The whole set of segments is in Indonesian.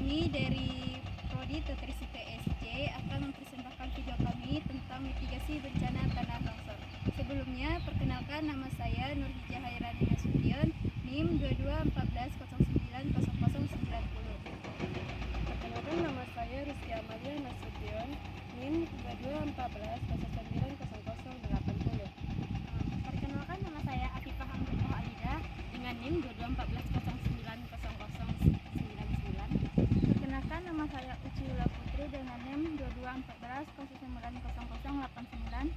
Kami dari Prodi Nutrisi PSG akan mempersembahkan video kami tentang mitigasi bencana tanah longsor. Sebelumnya, perkenalkan nama saya Nurhijah Hairani Nasution, NIM 2214090090. Perkenalkan nama saya Rizky Amalia Nasution, NIM 2214090080. Perkenalkan nama saya Afifah Hamdullah Alida dengan NIM 2214090099. Perkenalkan nama saya Uciula Putri dengan NIM 2214090089.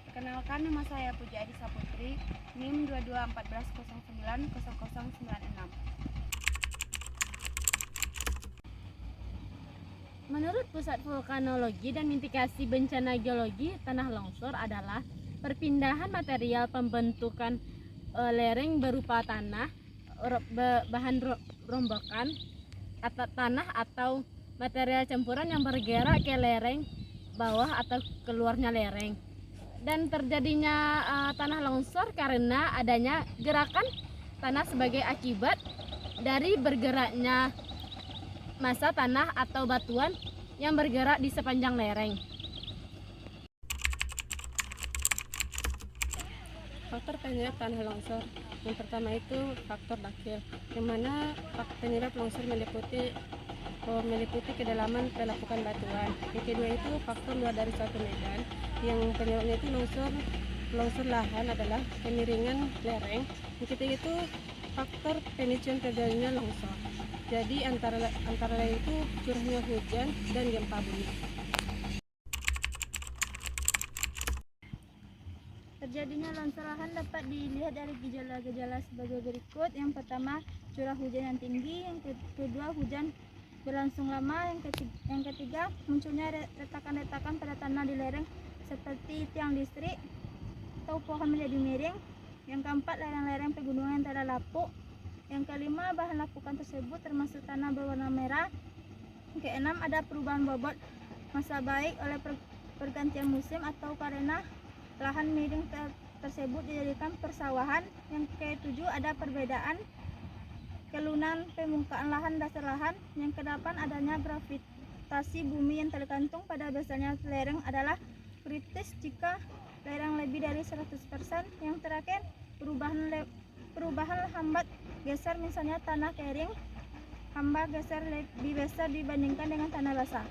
Perkenalkan nama saya Puji Adisa Putri, NIM 2214090096. Menurut Pusat Vulkanologi dan Mitigasi Bencana Geologi Tanah Longsor adalah perpindahan material pembentukan lereng berupa tanah, bahan rombokan, tanah atau material campuran yang bergerak ke lereng bawah atau keluarnya lereng. Dan terjadinya tanah longsor karena adanya gerakan tanah sebagai akibat dari bergeraknya massa tanah atau batuan yang bergerak di sepanjang lereng. Faktor penyebab tanah longsor. Yang pertama itu faktor dakil, yang mana penyebab longsor meliputi kedalaman pelapukan batuan. Yang kedua itu faktor luar dari suatu medan, yang penyebabnya itu longsor lahan adalah kemiringan lereng. Yang ketiga itu faktor pemicuan terjadinya longsor. Jadi antara lain itu curahnya hujan dan gempa bumi. Terjadinya longsor lahan dapat dilihat dari gejala-gejala sebagai berikut. Yang pertama, curah hujan yang tinggi. Yang kedua, hujan berlangsung lama. Yang ketiga, munculnya retakan-retakan pada tanah di lereng seperti tiang listrik atau pohon menjadi miring. Yang keempat, lereng-lereng pegunungan yang tidak lapuk. Yang kelima, bahan lapukan tersebut termasuk tanah berwarna merah. Yang keenam, ada perubahan bobot masa baik oleh pergantian musim atau karena lahan miring tersebut dijadikan persawahan. Yang ketujuh, ada perbedaan kelunan permukaan lahan dasar lahan. Yang kedelapan, adanya gravitasi bumi yang tergantung pada besarnya lereng adalah kritis jika lereng lebih dari 100%. Yang terakhir, perubahan hambat geser, misalnya tanah kering hamba geser lebih besar dibandingkan dengan tanah basah.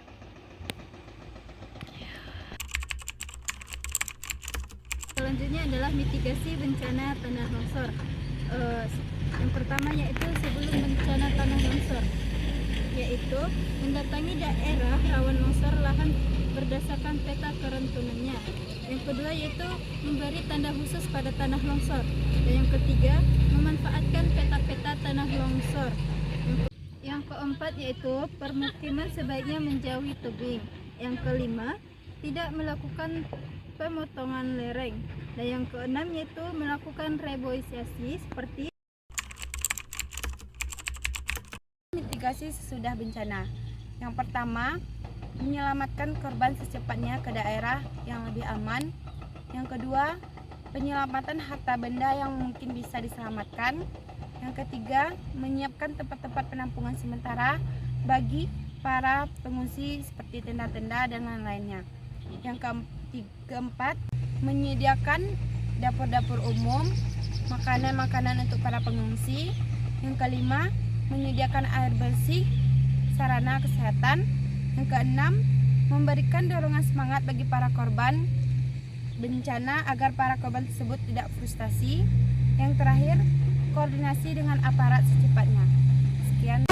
Selanjutnya adalah mitigasi bencana tanah longsor. Yang pertama yaitu sebelum bencana tanah longsor, yaitu mendatangi daerah rawan longsor lahan berdasarkan peta kerentunannya. Yang kedua yaitu memberi tanda khusus pada tanah longsor. Dan yang ketiga, memanfaatkan peta-peta tanah longsor. Yang keempat yaitu permukiman sebaiknya menjauhi tebing. Yang kelima, tidak melakukan pemotongan lereng. Dan yang keenam yaitu melakukan reboisasi seperti Mitigasi sesudah bencana. Yang pertama, menyelamatkan korban secepatnya ke daerah yang lebih aman. Yang kedua, penyelamatan harta benda yang mungkin bisa diselamatkan. Yang ketiga, menyiapkan tempat-tempat penampungan sementara bagi para pengungsi seperti tenda-tenda dan lain-lainnya. Yang keempat, menyediakan dapur-dapur umum, makanan-makanan untuk para pengungsi. Yang kelima, menyediakan air bersih, sarana kesehatan. Yang keenam, memberikan dorongan semangat bagi para korban bencana agar para korban tersebut tidak frustasi. Yang terakhir, koordinasi dengan aparat secepatnya. Sekian.